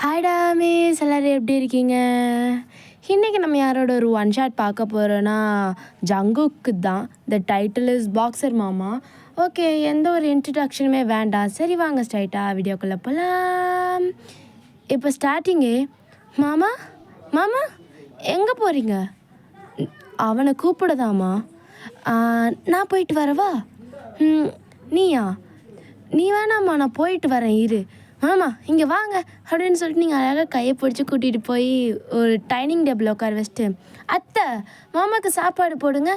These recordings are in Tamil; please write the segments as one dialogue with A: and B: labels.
A: ஹாய் டாமேஸ், எல்லோரும் எப்படி இருக்கீங்க? இன்றைக்கி நம்ம யாரோட ஒரு ஒன் ஷாட் பார்க்க போகிறோன்னா ஜங்குக்கு தான். த டைட்டில் இஸ் பாக்ஸர் மாமா. ஓகே, எந்த ஒரு இன்ட்ரடக்ஷனுமே வேண்டாம். சரி வாங்க ஸ்ட்ரைட்டாக வீடியோக்குள்ளே போகலாம். இப்போ ஸ்டார்டிங்கே மாமா மாமா எங்கே போகிறீங்க? அவனை கூப்பிடுதாமா. நான் போயிட்டு வரவா? நீயா? நீ வேணாம்மா, நான் போயிட்டு வரேன் இரு. ஆமாம் இங்கே வாங்க அப்படின்னு சொல்லிட்டு நீங்கள் அழகாக கையை பிடிச்சி கூட்டிகிட்டு போய் ஒரு டைனிங் டேபிள் உட்கார வச்சுட்டு, அத்தை மாமாவுக்கு சாப்பாடு போடுங்க,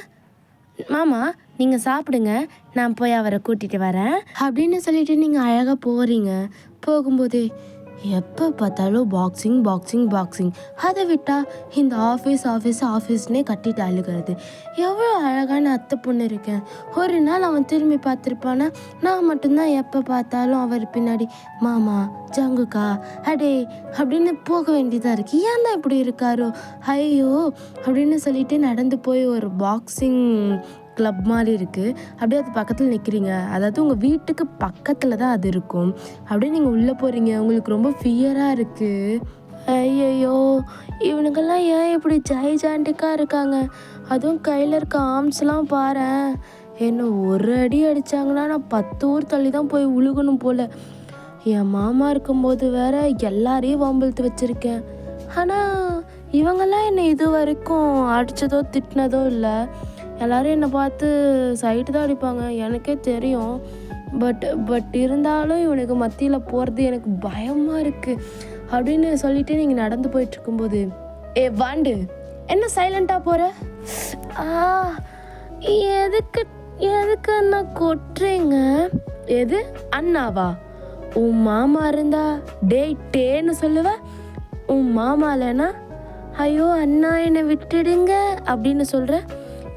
A: மாமா நீங்கள் சாப்பிடுங்க, நான் போய் அவரை கூட்டிகிட்டு வரேன் அப்படின்னு சொல்லிட்டு நீங்கள் அழகாக போகிறீங்க. போகும்போதே எப்போ பார்த்தாலும் பாக்ஸிங் பாக்ஸிங் பாக்ஸிங், அதை விட்டால் இந்த ஆஃபீஸ்னே கட்டிட்டு அழுகிறது. எவ்வளோ அழகான அத்தை பொண்ணு இருக்கேன். ஒரு நாள் அவன் திரும்பி பார்த்துருப்பானா, நான் மட்டும்தான் எப்போ பார்த்தாலும் அவர் பின்னாடி மாமா ஜங்குக்கா அடே அப்படின்னு போக வேண்டியதாக இருக்குது. ஏன் தான் இப்படி இருக்காரோ ஐயோ அப்படின்னு சொல்லிட்டு நடந்து போய் ஒரு பாக்ஸிங் கிளப் மாதிரி இருக்குது. அப்படியே அது பக்கத்தில் நிற்கிறீங்க. அதாவது உங்கள் வீட்டுக்கு பக்கத்தில் தான் அது இருக்கும். அப்படியே நீங்கள் உள்ளே போகிறீங்க. உங்களுக்கு ரொம்ப ஃபியராக இருக்குது. ஐயையோ இவனுக்கெல்லாம் ஏன் இப்படி ஜாண்டிக்காக இருக்காங்க? அதுவும் கையில் இருக்க ஆர்ம்ஸ்லாம் பாரேன். என்ன ஒரு அடி அடித்தாங்கன்னா நான் 10 ஊர் தள்ளி தான் போய் உழுகணும் போல். என் மாமா இருக்கும்போது வேற எல்லாரையும் வம்பிழுத்து வச்சுருக்கேன். ஆனால் இவங்கெல்லாம் என்னை இது வரைக்கும் அடித்ததோ திட்டினதோ இல்லை. எல்லோரும் என்னை பார்த்து சைட்டு தான் அடிப்பாங்க, எனக்கே தெரியும். பட் இருந்தாலும் இவனுக்கு மத்தியில் போகிறது எனக்கு பயமாக இருக்குது அப்படின்னு சொல்லிட்டு நீங்கள் நடந்து போயிட்டுருக்கும்போது, வாண்டு என்ன சைலண்ட்டாக போகிற? எதுக்கு அண்ணா கொட்டுறீங்க? எது அண்ணாவா? உன் மாமா இருந்தா டேன்னு சொல்லுவ, உன் மாமா இல்லைன்னா ஐயோ அண்ணா என்னை விட்டுடுங்க அப்படின்னு சொல்கிற.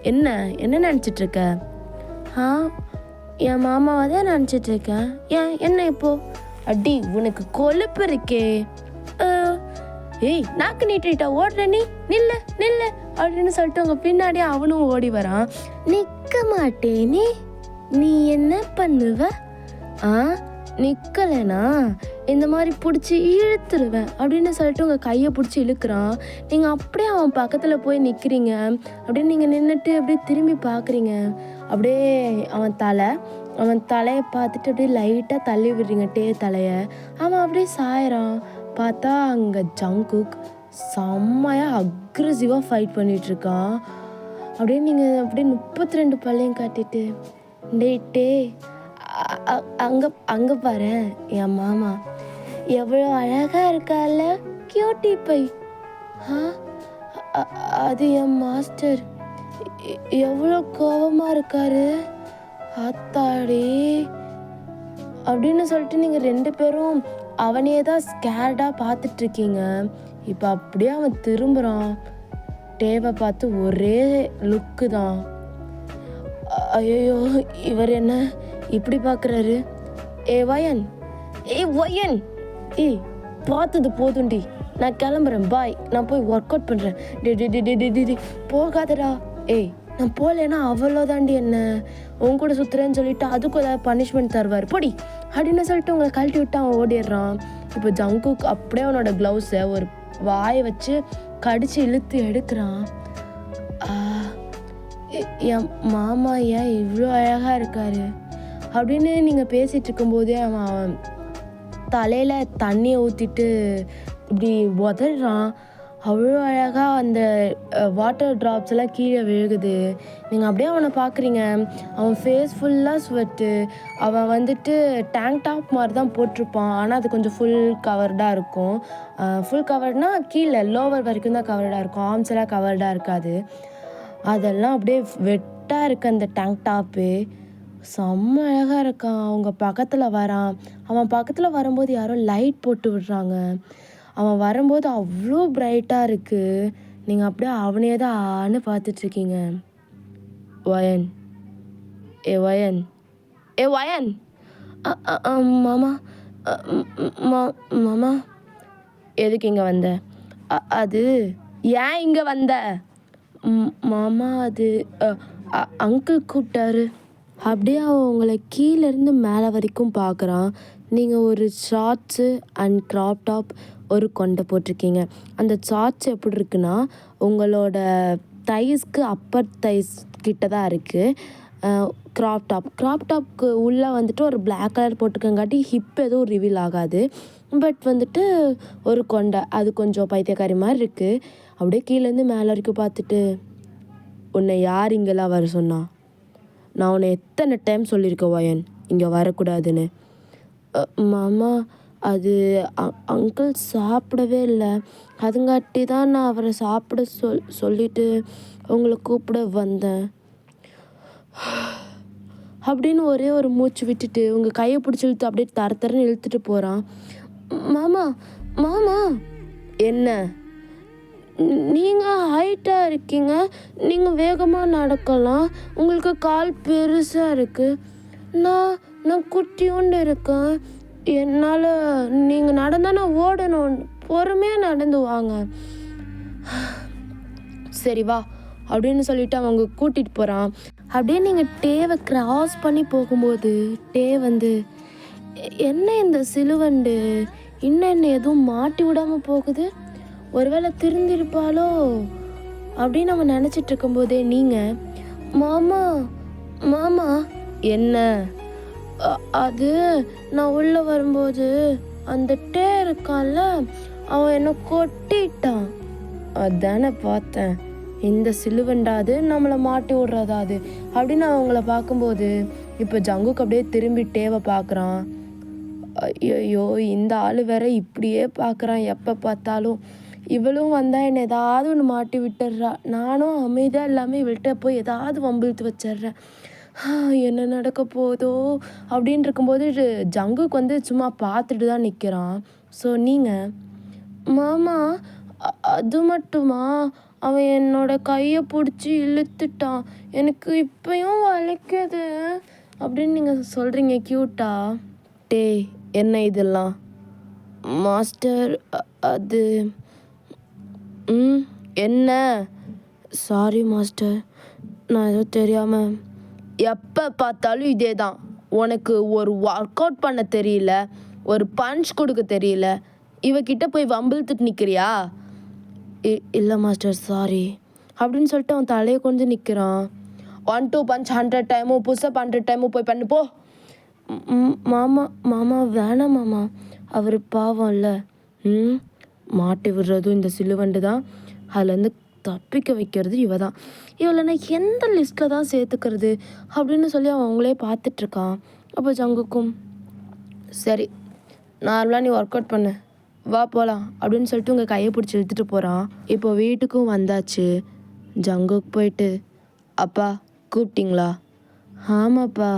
A: என்ன நினச்சிட்ருக்க? என் மாமாவை தான் நினச்சிட்ருக்கேன். என்ன இப்போ? அடி உனக்கு கொழுப்பு இருக்கே. ஏய் நாக்கு நீட்டிட்டா ஓடுற நீ, நில்ல அப்படின்னு சொல்லிட்டு உங்கள் பின்னாடியே அவனும் ஓடி வரான். நிற்க மாட்டேனே, நீ என்ன பண்ணுவ? நிற்கலைனா இந்த மாதிரி பிடிச்சி இழுத்துருவேன் அப்படின்னு சொல்லிட்டு உங்கள் கையை பிடிச்சி இழுக்கிறான். நீங்கள் அப்படியே அவன் பக்கத்தில் போய் நிற்கிறீங்க. அப்படின்னு நீங்கள் நின்றுட்டு அப்படியே திரும்பி பார்க்குறீங்க. அப்படியே அவன் தலையை பார்த்துட்டு அப்படியே லைட்டாக தள்ளி விடுறீங்க தலையை. அவன் அப்படியே சாயிறான். பார்த்தா அங்கே ஜங்குக் செம்மையாக அக்ரெசிவாக ஃபைட் பண்ணிகிட்ருக்கான். அப்படியே நீங்கள் அப்படியே 32 பல்லையும் காட்டிட்டு டே அங்கே பாரு என் மாமா எவ்வளோ அழகாக இருக்கால, கியூட்டி பை. அது என் மாஸ்டர் எவ்வளோ கோபமாக இருக்காரு ஆத்தாடி அப்படின்னு சொல்லிட்டு நீங்கள் 2 பேரும் அவனையே தான் ஸ்கேர்டாக பார்த்துட்ருக்கீங்க. இப்போ அப்படியே அவன் திரும்புகிறான். டேவை பார்த்து ஒரே லுக்கு தான். ஐயோ இவர் என்ன இப்படி பார்க்குறாரு? வயன் பார்த்தது போதுண்டி, நான் கிளம்புறேன், பாய், நான் போய் ஒர்க் அவுட் பண்ணுறேன். டே போகாதடா. நான் போகலன்னா அவ்வளோதாண்டி என்ன உன் கூட சுற்றுறேன்னு சொல்லிட்டு அதுக்கு ஏதாவது பனிஷ்மெண்ட் தருவார் பொடி அப்படின்னு சொல்லிட்டு உங்களை கழட்டி விட்டு அவன் ஓடிடுறான். இப்போ ஜங்குக்கு அப்படியே அவனோட க்ளவுஸை ஒரு வாயை வச்சு கடிச்சு இழுத்து எடுக்கிறான். என் மாமா ஏன் இவ்வளோ அழகாக இருக்காரு அப்படின்னு நீங்கள் பேசிகிட்டு இருக்கும்போதே அவன் தலையில் தண்ணியை ஊற்றிட்டு இப்படி உதறான். அவ்வளோ அழகாக அந்த வாட்டர் ட்ராப்ஸ் எல்லாம் கீழே விழுகுது. நீங்கள் அப்படியே அவனை பார்க்குறீங்க. அவன் ஃபேஸ் ஃபுல்லாக ஸ்வெட்டு. அவன் வந்துட்டு டேங்க் டாப் மாதிரி தான் போட்டிருப்பான். ஆனால் அது கொஞ்சம் ஃபுல் கவர்டாக இருக்கும். ஃபுல் கவர்ட்னால் கீழே லோவர் வரைக்கும் தான் கவர்டாக இருக்கும். ஆர்ம்ஸ் எல்லாம் கவர்டாக இருக்காது. அதெல்லாம் அப்படியே வெட்டாக இருக்குது அந்த டேங்க் டாப்பு. செம்ம அழகாக இருக்கான். அவங்க பக்கத்தில் வரான். அவன் பக்கத்தில் வரும்போது யாரோ லைட் போட்டு விடுறாங்க. அவன் வரும்போது அவ்வளோ பிரைட்டாக இருக்குது. நீங்கள் அப்படியே அவனையே தான் ஆன்னு பார்த்துட்ருக்கீங்க. வயன் மாமா மாமா எதுக்கு இங்கே வந்த? அது ஏன் இங்கே வந்த? மாமா அது அங்கிள் கூப்பிட்டாரு. அப்படியே அவன் உங்களை கீழேருந்து மேலே வரைக்கும் பார்க்குறான். நீங்கள் ஒரு ஷார்ட்ஸு அண்ட் க்ராப் டாப் ஒரு கொண்டை போட்டிருக்கீங்க. அந்த ஷார்ட்ஸ் எப்படி இருக்குன்னா உங்களோட தைஸ்க்கு அப்பர் தைஸ் கிட்ட தான் இருக்குது. க்ராப் டாப்க்கு உள்ளே வந்துட்டு ஒரு பிளாக் கலர் போட்டிருக்கங்காட்டி ஹிப் எதுவும் ரிவீல் ஆகாது. பட் வந்துட்டு ஒரு கொண்டை அது கொஞ்சம் பைத்தியக்காரி மாதிரி இருக்குது. அப்படியே கீழேருந்து மேலே வரைக்கும் பார்த்துட்டு, உன்னை யார் இங்கெல்லாம் வர சொன்னா? நான் உன்னை எத்தனை டைம் சொல்லியிருக்கேன் வயன் இங்கே வரக்கூடாதுன்னு. மாமா அது அங்கிள் சாப்பிடவே இல்லை, அதுங்காட்டி தான் நான் அவரை சாப்பிட சொல்லிட்டு உங்களை கூப்பிட வந்தேன் அப்படின்னு ஒரே ஒரு மூச்சு விட்டுட்டு உங்கள் கையை பிடிச்சி இழுத்து அப்படியே தரன்னு இழுத்துட்டு போகிறான். மாமா மாமா என்ன? நீங்கள் ஹைட்டாக இருக்கீங்க, நீங்கள் வேகமாக நடக்கலாம், உங்களுக்கு கால் பெருசாக இருக்குது. நான் குட்டியோண்டு இருக்கேன், என்னால் நீங்கள் நடந்தால் நான் ஓடணும், பொறுமையாக நடந்து வாங்க. சரி வா அப்படின்னு சொல்லிட்டு அவங்க கூட்டிகிட்டு போகிறான். அப்படியே நீங்கள் டேவை கிராஸ் பண்ணி போகும்போது டே வந்து, என்ன இந்த சிலுவண்டு இன்னும் என்ன எதுவும் மாட்டி விடாமல் போகுது, ஒருவேளை திருந்திருப்பாளோ அப்படின்னு நம்ம நினச்சிட்டு இருக்கும்போதே நீங்கள், மாமா மாமா என்ன? அது நான் உள்ளே வரும்போது அந்த டே இருக்கான்ல, அவன் என்னை கொட்டிட்டான், அதானே பார்த்தேன். இந்த சிலுவண்டாது நம்மளை மாட்டி விடுறதாது அப்படின்னு அவங்கள பார்க்கும்போது இப்போ ஜங்குக்கு அப்படியே திரும்பி டேவை பார்க்குறான். ஐயோ இந்த ஆள் வேற இப்படியே பார்க்குறான் எப்போ பார்த்தாலும். இவளும் வந்தால் என்னை ஏதாவது ஒன்று மாட்டி விட்டுடுறா, நானும் அமைதியாக இல்லாமல் இவள்கிட்ட போய் ஏதாவது வம்பிழுத்து வச்சிட்றேன். என்ன நடக்க போதோ அப்படின்னு இருக்கும்போது ஜங்குக்கு வந்து சும்மா பார்த்துட்டு தான் நிற்கிறான். ஸோ நீங்கள், மாமா அது மட்டுமா, அவன் என்னோட கையை பிடிச்சி இழுத்துட்டான், எனக்கு இப்பயும் வலிக்குது அப்படின்னு நீங்கள் சொல்கிறீங்க க்யூட்டா. டே என்ன இதெல்லாம்? மாஸ்டர் அது என்ன? சாரி மாஸ்டர், நான் ஏதோ தெரியாமல். எப்போ பார்த்தாலும் இதே தான், உனக்கு ஒரு ஒர்க் அவுட் பண்ண தெரியல, ஒரு பஞ்ச் கொடுக்க தெரியல, இவகிட்ட போய் வம்பிழுத்துட்டு நிற்கிறியா? இல்லை மாஸ்டர் சாரி அப்படின்னு சொல்லிட்டு அவன் தலையை கொஞ்சம் நிற்கிறான். 1-2 பஞ்ச் 100 டைமும் புஷ்அப் 100 டைமும் போய் பண்ணு போ. மாமா மாமா வேணாம் மாமா, அவர் பாவம் இல்லை. மாட்டி விடுறதும் இந்த சிலுவண்டு தான், அதுலேருந்து தப்பிக்க வைக்கிறது இவ தான். இவளை நான் எந்த லிஸ்ட்டில் தான் சேர்த்துக்கிறது அப்படின்னு சொல்லி அவன் அவங்களே பார்த்துட்ருக்கான். அப்போ ஜங்குக்கும், சரி நார்மலாக நீ ஒர்க் அவுட் பண்ணு, வா போகலாம் அப்படின்னு சொல்லிட்டு உங்கள் கையை பிடிச்சி இழுத்துட்டு போகிறான். இப்போ வீட்டுக்கும் வந்தாச்சு. ஜங்குக்கு போயிட்டு, அப்பா கூப்பிட்டிங்களா? ஆமாப்பா,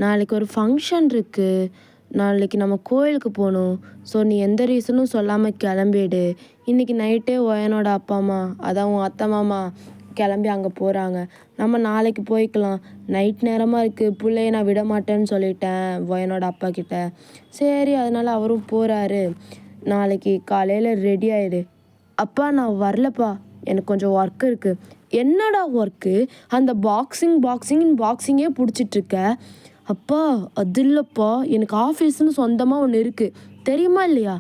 A: நாளைக்கு ஒரு ஃபங்க்ஷன் இருக்குது, நாளைக்கு நம்ம கோயிலுக்கு போகணும். ஸோ நீ எந்த ரீசனும் சொல்லாமல் கிளம்பிடு. இன்றைக்கி நைட்டே ஒயனோட அப்பா அம்மா, அதான் உன் அத்தை மாமா கிளம்பி அங்கே போகிறாங்க, நம்ம நாளைக்கு போய்க்கலாம். நைட் நேரமாக இருக்குது, பிள்ளைய நான் விட மாட்டேன்னு சொல்லிட்டேன் ஒயனோட அப்பா கிட்ட. சரி அதனால் அவரும் போகிறாரு, நாளைக்கு காலையில் ரெடி ஆகிடு. அப்பா நான் வரலப்பா, எனக்கு கொஞ்சம் ஒர்க் இருக்குது. என்னடா ஒர்க்கு? அந்த பாக்ஸிங்கே பிடிச்சிட்ருக்க. அப்பா அது இல்லைப்பா, எனக்கு ஆஃபீஸ்னு சொந்தமாக ஒன்று இருக்குது, தெரியுமா இல்லையா?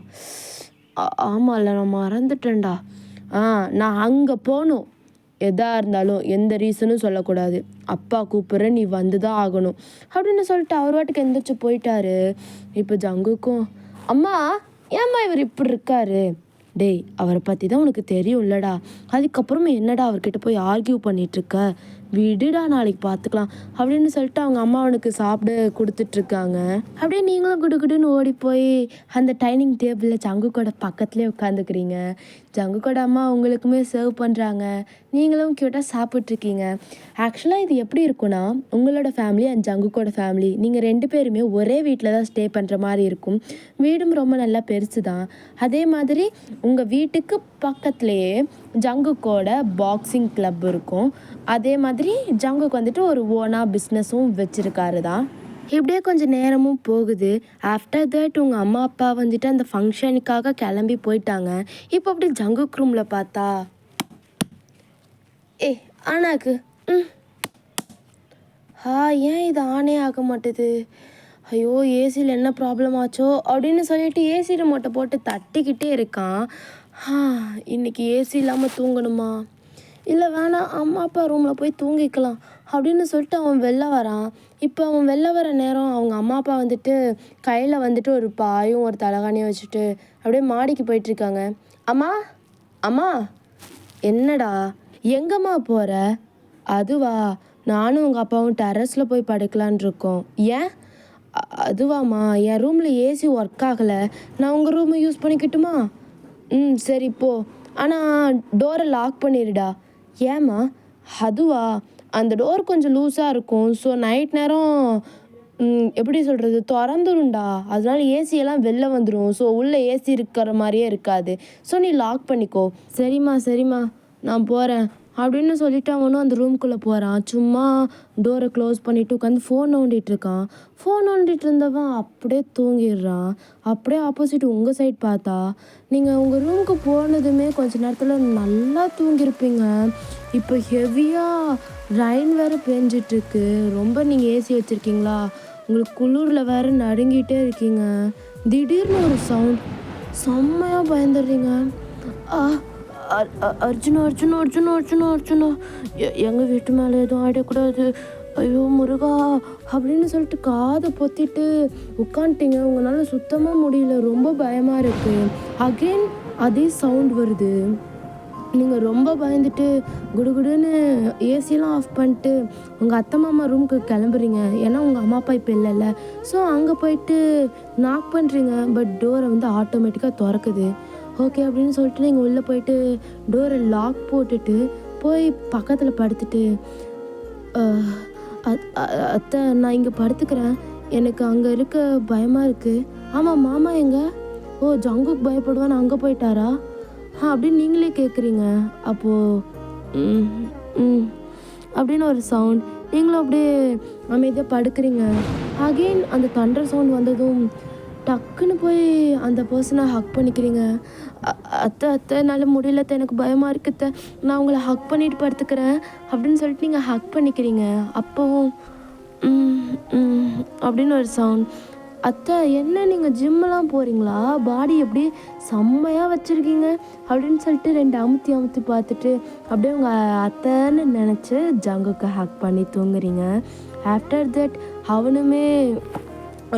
A: ஆமாம்ல நான் மறந்துட்டேன்டா. நான் அங்கே போகணும், எதாக இருந்தாலும் எந்த ரீசனும் சொல்லக்கூடாது, அப்பா கூப்பிட்றேன், நீ வந்து தான் ஆகணும் அப்படின்னு சொல்லிட்டு அவர் வாட்டுக்கு எந்திரிச்சு போயிட்டாரு. இப்போ ஜங்குக்கும், அம்மா ஏம்மா இவர் இப்படி இருக்காரு? டேய் அவரை பற்றி தான் உனக்கு தெரியும் இல்லடா, அதுக்கப்புறமா என்னடா அவர்கிட்ட போய் ஆர்கியூ பண்ணிகிட்ருக்க, விடுடா நாளைக்கு பார்த்துக்கலாம் அப்படின்னு சொல்லிட்டு அவங்க அம்மா அவனுக்கு சாப்பிட கொடுத்துட்ருக்காங்க. அப்படியே நீங்களும் குடுகுடுன்னு ஓடி போய் அந்த டைனிங் டேபிளில் ஜங்குக்கோட பக்கத்துலேயே உட்காந்துக்கிறீங்க. ஜங்குக்கோட அம்மா உங்களுக்குமே சர்வ் பண்ணுறாங்க, நீங்களும் க்யூட்டாக சாப்பிட்ருக்கீங்க. ஆக்சுவலாக இது எப்படி இருக்குன்னா, உங்களோட ஃபேமிலி அண்ட் ஜங்குக்கோட ஃபேமிலி நீங்கள் 2 பேருமே ஒரே வீட்டில் தான் ஸ்டே பண்ணுற மாதிரி இருக்கும். வீடும் ரொம்ப நல்லா பெருசு தான். அதே மாதிரி உங்கள் வீட்டுக்கு பக்கத்துலேயே ஜங்குக்கோட பாக்ஸிங் கிளப் இருக்கும். அதே மாதிரி ஜங்குக்கு வந்துட்டு ஒரு ஓனாக பிஸ்னஸும் வச்சுருக்காரு தான். இப்படியே கொஞ்சம் நேரமும் போகுது. ஆஃப்டர் தட் உங்கள் அம்மா அப்பா வந்துட்டு அந்த ஃபங்க்ஷனுக்காக கிளம்பி போயிட்டாங்க. இப்போ அப்படி ஜங்குக் ரூமில் பார்த்தா, ஆனாக்கு ஏன் இது ஆனே ஆக மாட்டுது? ஐயோ! ஏசியில் என்ன ப்ராப்ளம் ஆச்சோ அப்படின்னு சொல்லிட்டு ஏசி ரிமோட்டை போட்டு தட்டிக்கிட்டே இருக்கான். ஆ இன்னைக்கு ஏசி இல்லாமல் தூங்கணுமா? இல்லை வேணாம், அம்மா அப்பா ரூமில் போய் தூங்கிக்கலாம் அப்படின்னு சொல்லிட்டு அவன் வெளில வரான். இப்போ அவன் வெளில வர நேரம் அவங்க அம்மா அப்பா வந்துட்டு கையில் வந்துட்டு ஒரு பாயும் ஒரு தலகாணியும் வச்சுட்டு அப்படியே மாடிக்கு போயிட்டுருக்காங்க. அம்மா அம்மா என்னடா எங்கம்மா போகிற? அதுவா, நானும் உங்கள் அப்பாவும் டெர்ரஸில் போய் படுக்கலான் இருக்கோம். ஏன்? அதுவாம்மா, என் ரூமில் ஏசி ஒர்க் ஆகலை, நான் உங்கள் ரூமை யூஸ் பண்ணிக்கிட்டுமா? சரி போ, ஆனால் டோரை லாக் பண்ணிடுடா. ஏம்மா? அதுவா, அந்த டோர் கொஞ்சம் லூஸாக இருக்கும். ஸோ நைட் நேரம் எப்படி சொல்கிறது, திறந்துரும்டா. அதனால ஏசியெல்லாம் வெளில வந்துடும். ஸோ உள்ளே ஏசி இருக்கிற மாதிரியே இருக்காது. ஸோ நீ லாக் பண்ணிக்கோ. சரிம்மா சரிம்மா, நான் போகிறேன் அப்படின்னு சொல்லிட்டு அவனும் அந்த ரூம்குள்ளே போகிறான். சும்மா டோரை க்ளோஸ் பண்ணிவிட்டு உட்காந்து ஃபோன் நோண்டிகிட்டு இருக்கான். ஃபோன் நோண்டிகிட்டு இருந்தவன் அப்படியே தூங்கிடுறான். அப்படியே ஆப்போசிட் உங்கள் சைட் பார்த்தா, நீங்கள் உங்கள் ரூமுக்கு போனதுமே கொஞ்ச நேரத்தில் நல்லா தூங்கியிருப்பீங்க. இப்போ ஹெவியாக ரெயின் வேறு பேஞ்சிட்ருக்கு. ரொம்ப நீங்கள் ஏசி வச்சுருக்கீங்களா? உங்களுக்கு குளிரில் வேறு நடுங்கிட்டே இருக்கீங்க. திடீர்னு ஒரு சவுண்ட், செம்மையாக பயந்துடுறீங்க. அர்ஜுனா அர்ஜுனா அர்ஜுனா அர்ஜுனா அர்ஜுனா, எங்கள் வீட்டு மேலே எதுவும் ஆகிடக்கூடாது, ஐயோ முருகா அப்படின்னு சொல்லிட்டு காதை பொத்திட்டு உட்காந்துட்டீங்க. உங்களால் சுத்தமாக முடியல, ரொம்ப பயமாக இருக்குது. அகெயின் அதே சவுண்ட் வருது. நீங்கள் ரொம்ப பயந்துட்டு குடுகுடுன்னு ஏசியெல்லாம் ஆஃப் பண்ணிட்டு உங்கள் அத்தை மாமா ரூமுக்கு கிளம்புறீங்க. ஏன்னா உங்கள் அம்மா அப்பா இப்போ இல்லைல்ல. ஸோ அங்கே போயிட்டு நாக் பண்ணுறீங்க. பட் டோரை வந்து ஆட்டோமேட்டிக்காக திறக்குது. ஓகே அப்படின்னு சொல்லிட்டு நீங்கள் உள்ளே போயிட்டு டோரை லாக் போட்டுட்டு போய் பக்கத்தில் படுத்துட்டு, அத்தை நான் இங்கே படுத்துக்கிறேன், எனக்கு அங்கே இருக்க பயமாக இருக்குது. ஆமாம் மாமா எங்கே? ஓ ஜங்குக்கு பயப்படுவான்னு அங்கே போயிட்டாரா அப்படின்னு நீங்களே கேட்குறீங்க. அப்போது அப்படின்னு ஒரு சவுண்ட், நீங்களும் அப்படியே அமைதியாக படுக்கிறீங்க. அகெயின் அந்த தண்டர் சவுண்ட் வந்ததும் டக்குன்னு போய் அந்த பர்சனை ஹக் பண்ணிக்கிறீங்க. அத்தை அத்தை என்னால் முடியல அத்தை, எனக்கு பயமாக இருக்குத்த, நான் உங்களை ஹக் பண்ணிட்டு படுத்துக்கிறேன் அப்படின்னு சொல்லிட்டு நீங்கள் ஹக் பண்ணிக்கிறீங்க. அப்போவும் அப்படின்னு ஒரு சவுண்ட். அத்தை என்ன நீங்கள் ஜிம்மெல்லாம் போகிறீங்களா? பாடி எப்படி செம்மையாக வச்சுருக்கீங்க அப்படின்னு சொல்லிட்டு 2 அமுத்தி பார்த்துட்டு அப்படியே உங்கள் அத்தைன்னு நினச்சி ஜங்குக்கு ஹக் பண்ணி தூங்குறீங்க. ஆஃப்டர் தட் அவனுமே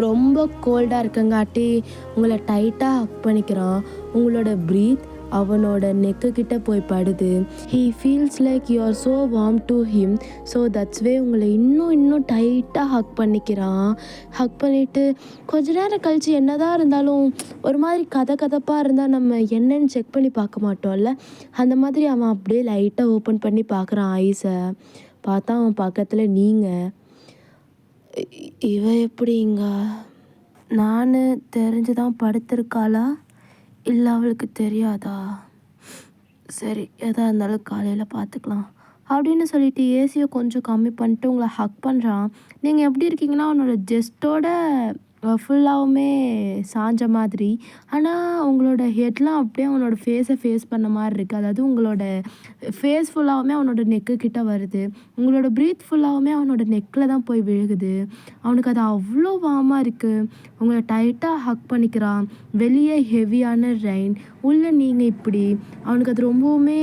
A: ரொம்ப கோல்டாக இருக்கங்காட்டி உங்களை டைட்டாக ஹக் பண்ணிக்கிறான். உங்களோட ப்ரீத் அவனோட நெக்கு கிட்ட போய் படுது. He feels like you are so warm to him. So that's வே உங்களை இன்னும் டைட்டாக ஹக் பண்ணிக்கிறான். ஹக் பண்ணிவிட்டு கொஞ்ச நேரம் கழித்து என்னதான் இருந்தாலும் ஒரு மாதிரி கதப்பாக இருந்தால் நம்ம என்னன்னு செக் பண்ணி பார்க்க மாட்டோம்ல, அந்த மாதிரி அவன் அப்படியே லைட்டாக ஓப்பன் பண்ணி பார்க்குறான் ஐஸை. பார்த்தா அவன் பக்கத்தில் நீங்கள். இவ எப்படிங்க? நான் தெரிஞ்சு தான் படுத்திருக்காளா இல்லை அவளுக்கு தெரியாதா? சரி எதாக இருந்தாலும் காலையில் பார்த்துக்கலாம் அப்படின்னு சொல்லிட்டு ஏசியை கொஞ்சம் கம்மி பண்ணிட்டு உங்களை ஹக் பண்ணுறான். நீங்கள் எப்படி இருக்கீங்கன்னா அவனோட ஜெஸ்ட்டோட ஃபுல்லாகவுமே சாஞ்ச மாதிரி, ஆனால் உங்களோட ஹெட்லாம் அப்படியே அவனோட ஃபேஸை ஃபேஸ் பண்ண மாதிரி இருக்குது. அதாவது உங்களோட ஃபேஸ் ஃபுல்லாகவுமே அவனோட நெக்கு கிட்ட வருது. உங்களோட ப்ரீத் ஃபுல்லாகவுமே அவனோட நெக்கில் தான் போய் விழுகுது. அவனுக்கு அது அவ்வளோ வார்மாக இருக்குது. உங்களை டைட்டாக ஹக் பண்ணிக்கிறான். வெளியே ஹெவியான ரெயின், உள்ளே நீங்கள் இப்படி. அவனுக்கு அது ரொம்பவுமே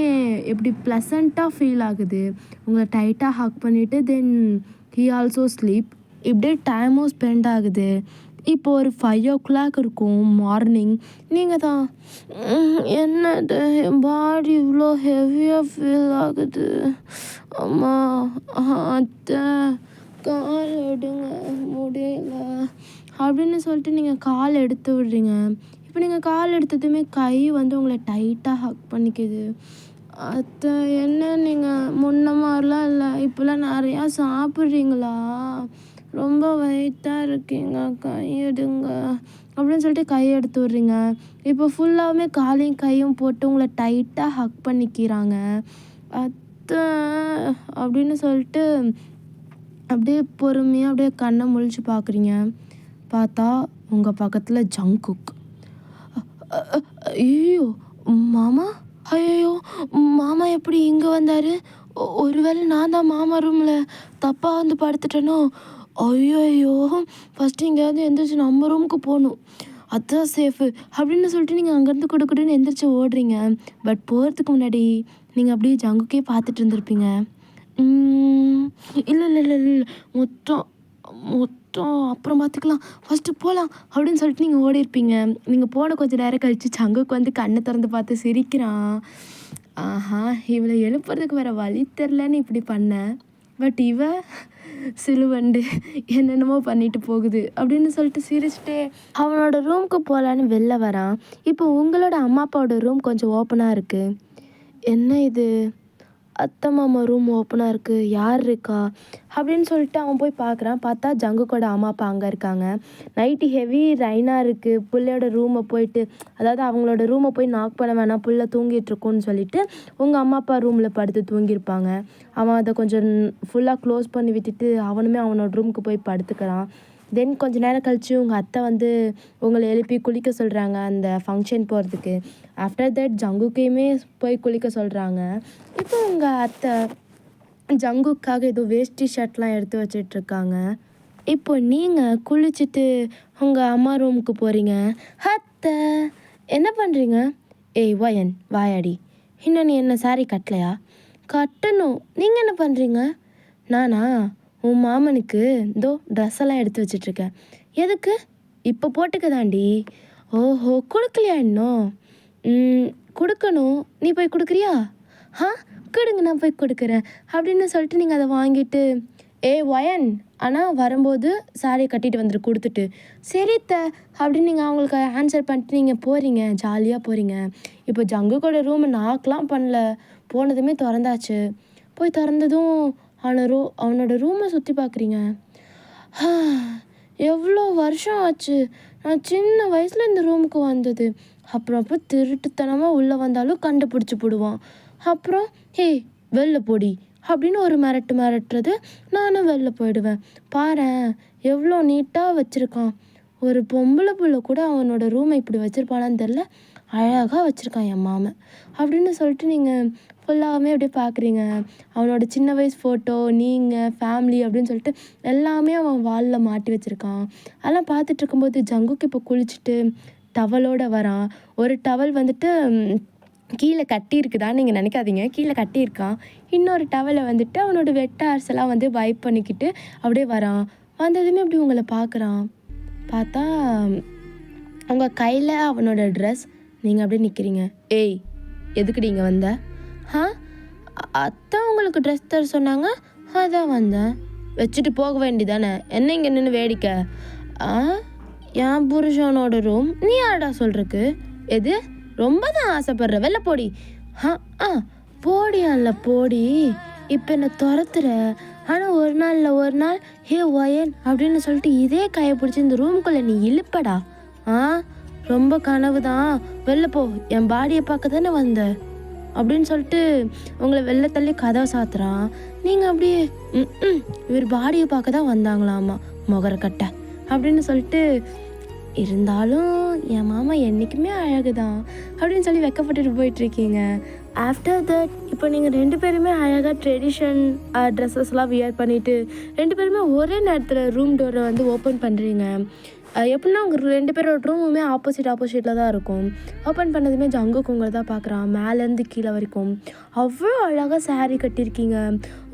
A: எப்படி ப்ளசண்ட்டாக ஃபீல் ஆகுது. உங்களை டைட்டாக ஹக் பண்ணிவிட்டு தென் ஹீ ஆல்சோ ஸ்லீப். இப்படியே டைமும் ஸ்பெண்ட் ஆகுது. இப்போ ஒரு 5 o'clock இருக்கும் மார்னிங். நீங்கள் தான் என்னது என் பாடி இவ்வளோ ஹெவியாக ஃபீல் ஆகுது, அம்மா அத்தை கால் எடுங்க முடியல அப்படின்னு சொல்லிட்டு நீங்கள் கால் எடுத்து விடுறீங்க. இப்போ நீங்கள் கால் எடுத்ததுமே கை வந்து உங்களை டைட்டாக ஹக் பண்ணிக்குது. அத்தை என்ன நீங்கள் முன்ன மாதிரிலாம் இல்லை, இப்போலாம் நிறையா சாப்பிட்றீங்களா? ரொம்ப வெயிட்டாக இருக்கீங்க, கையெடுங்க அப்படின்னு சொல்லிட்டு கையை எடுத்து விட்றீங்க. இப்போ ஃபுல்லாகவுமே காலையும் கையும் போட்டு உங்களை டைட்டாக ஹக் பண்ணிக்கிறாங்க. அத்தை அப்படின்னு சொல்லிட்டு அப்படியே பொறுமையாக அப்படியே கண்ணை முழிச்சு பார்க்குறீங்க. பார்த்தா உங்கள் பக்கத்தில் ஜங்குக். ஐயோ மாமா, ஐயோ மாமா எப்படி இங்கே வந்தார்? ஒருவேளை நான் தான் மாமா ரூமில் தப்பாக வந்து படுத்துட்டேனோ? ஐயோ! ஃபஸ்ட்டு எங்கேயாவது எந்திரிச்சு நம்ம ரூமுக்கு போகணும். அதான் சேஃபு அப்படின்னு சொல்லிட்டு நீங்கள் அங்கேருந்து குடுக்குடுன்னு எந்திரிச்சு ஓடுறீங்க. பட் போகிறதுக்கு முன்னாடி நீங்கள் அப்படியே ஜங்குக்கே பார்த்துட்டு இருந்திருப்பீங்க. இல்ல, இல்ல, இல்ல, இல்ல. மொத்தம் மொத்தம் அப்புறம் பார்த்துக்கலாம். ஃபஸ்ட்டு போகலாம் அப்படின்னு சொல்லிட்டு நீங்கள் ஓடியிருப்பீங்க. நீங்கள் போன கொஞ்சம் நேரம் கழிச்சு ஜங்குக்கு வந்து கண்ணை திறந்து பார்த்து சிரிக்கிறான். ஆஹா! இவளை எழுப்புறதுக்கு வேறு வழி தெரிலன்னு இப்படி பண்ணேன். பட் சிலுவண்டு என்னென்னமோ பண்ணிட்டு போகுது அப்படின்னு சொல்லிட்டு சிரிச்சுட்டே அவனோட ரூமுக்கு போகலான்னு வெளில வரான். இப்போ உங்களோட அம்மா அப்பாவோட ரூம் கொஞ்சம் ஓப்பனாக இருக்குது. என்ன இது, அத்தை மாமா ரூம் ஓப்பனாக இருக்குது, யார் இருக்கா அப்படின்னு சொல்லிட்டு அவன் போய் பார்க்குறான். பார்த்தா ஜங்குக்கோட அம்மா அப்பா அங்கே இருக்காங்க. நைட்டு ஹெவி ரெயினாக இருக்குது. புள்ளையோட ரூமை போயிட்டு, அதாவது அவங்களோட ரூமை போய் நாக் பண்ண வேணாம், புள்ள தூங்கிட்டுருக்குன்னு சொல்லிட்டு உங்கள் அம்மா அப்பா ரூமில் படுத்து தூங்கியிருப்பாங்க. அவன் அதை கொஞ்சம் ஃபுல்லாக க்ளோஸ் பண்ணி விட்டுட்டு அவனுமே அவனோட ரூமுக்கு போய் படுத்துக்கிறான். தென் கொஞ்ச நேரம் கழித்து உங்கள் அத்தை வந்து உங்களை எழுப்பி குளிக்க சொல்கிறாங்க அந்த ஃபங்க்ஷன் போகிறதுக்கு. ஆஃப்டர் தட் ஜங்குக்கையுமே போய் குளிக்க சொல்கிறாங்க. இப்போ உங்கள் அத்தை ஜங்குக்காக ஏதோ வேஷ்டி ஷர்ட்லாம் எடுத்து வச்சிட்ருக்காங்க. இப்போ நீங்கள் குளிச்சுட்டு உங்கள் அம்மா ரூமுக்கு போகிறீங்க. அத்தை என்ன பண்ணுறீங்க? ஏய் வயன் வாயாடி, இன்னும் நீ என்ன சாரி கட்டலையா? கட்டணும். நீங்கள் என்ன பண்ணுறீங்க? நானா உன் மாமனுக்கு இதோ ட்ரெஸ் எல்லாம் எடுத்து வச்சிட்ருக்கேன். எதுக்கு? இப்போ போட்டுக்க தாண்டி. ஓஹோ, கொடுக்கலையா இன்னும்? கொடுக்கணும். நீ போய் கொடுக்குறியா? கொடுங்க, நான் போய் கொடுக்குறேன் அப்படின்னு சொல்லிட்டு நீங்கள் அதை வாங்கிட்டு ஒயன் ஆனால் வரும்போது சாரி கட்டிட்டு வந்துட்டு கொடுத்துட்டு சரித்த அப்படின்னு நீங்கள் அவங்களுக்கு ஆன்சர் பண்ணிட்டு நீங்கள் போகிறீங்க, ஜாலியாக போகிறீங்க. இப்போ ஜங்குக்கோட ரூமை நாக்கெலாம் பண்ணல, போனதுமே திறந்தாச்சு. போய் திறந்ததும் அவனோட ரூமை சுற்றி பார்க்குறீங்க. எவ்வளோ வருஷம் ஆச்சு, நான் சின்ன வயசில் இந்த ரூமுக்கு வந்தது. அப்புறம் திருட்டுத்தனமாக உள்ளே வந்தாலும் கண்டுபிடிச்சி போடுவான். அப்புறம் வெளில போடி அப்படின்னு ஒரு மிரட்டுறது, நானும் வெளில போயிடுவேன். பாரேன் எவ்வளோ நீட்டாக வச்சுருக்கான். ஒரு பொம்பளை பிள்ளை கூட அவனோட ரூமை இப்படி வச்சுருப்பானான்னு தெரில, அழகாக வச்சுருக்கான் என் மாமன் அப்படின்னு சொல்லிட்டு நீங்கள் ஃபுல்லாகவே அப்படியே பார்க்குறீங்க. அவனோட சின்ன வயசு ஃபோட்டோ, நீங்கள் ஃபேமிலி அப்படின்னு சொல்லிட்டு எல்லாமே அவன் வாலில் மாட்டி வச்சுருக்கான். அதெல்லாம் பார்த்துட்டு இருக்கும்போது ஜங்குக்கு இப்போ குளிச்சுட்டு டவலோடு வரான். ஒரு டவல் வந்துட்டு கீழே கட்டியிருக்குதான்னு நீங்கள் நினைக்காதீங்க, கீழே கட்டியிருக்கான். இன்னொரு டவலை வந்துட்டு அவனோட வெட்ட ஹேர்ஸெல்லாம் வந்து வைப் பண்ணிக்கிட்டு அப்படியே வரான். வந்ததுமே அப்படி உங்களை பார்க்குறான். பார்த்தா உங்கள் கையில் அவனோட ட்ரெஸ், நீங்கள் அப்படியே நிற்கிறீங்க. எதுக்குடி இங்கே வந்த? அத்தை உங்களுக்கு ட்ரெஸ் தர சொன்னாங்க, அதான் வந்தேன். வச்சுட்டு போக வேண்டியதானே, என்ன இங்கே நின்று வேடிக்கை? என் புருஷனோட ரூம் நீ யாரடா சொல்கிறக்கு? எது ரொம்ப தான் ஆசைப்படுற, வெளில போடி. போடியான்ல போடி. இப்போ என்ன துரத்துற, ஆனால் ஒரு நாள் ஒயன் அப்படின்னு சொல்லிட்டு இதே கையை பிடிச்சி இந்த ரூமுக்குள்ளே நீ இழுப்படா. ரொம்ப கனவு தான், வெளில போ, என் பாடியை பார்க்க தானே வந்த அப்படின்னு சொல்லிட்டு உங்களை வெளில தள்ளி கதவை சாத்துறான். நீங்கள் அப்படியே இவர் பாடியை பார்க்க தான் வந்தாங்களாமா, முகரக்கட்டை அப்படின்னு சொல்லிட்டு, இருந்தாலும் என் மாமா என்றைக்குமே அழகு தான் அப்படின்னு சொல்லி வெக்கப்பட்டுட்டு போயிட்டுருக்கீங்க. ஆஃப்டர் தட் இப்போ நீங்கள் 2 பேருமே அழகாக ட்ரெடிஷன் ட்ரெஸ்ஸஸ்லாம் வியர் பண்ணிவிட்டு 2 பேருமே ஒரே நேரத்தில் ரூம் டோரை வந்து ஓப்பன் பண்ணுறீங்க. எப்படின்னா உங்கள் 2 பேரோட ரூமுமே ஆப்போசிட்டில் தான் இருக்கும். ஓப்பன் பண்ணதுமே ஜங்குக்கு உங்களை தான் பார்க்குறான், மேலேருந்து கீழே வரைக்கும். அவ்வளோ அழகாக சாரீ கட்டியிருக்கீங்க.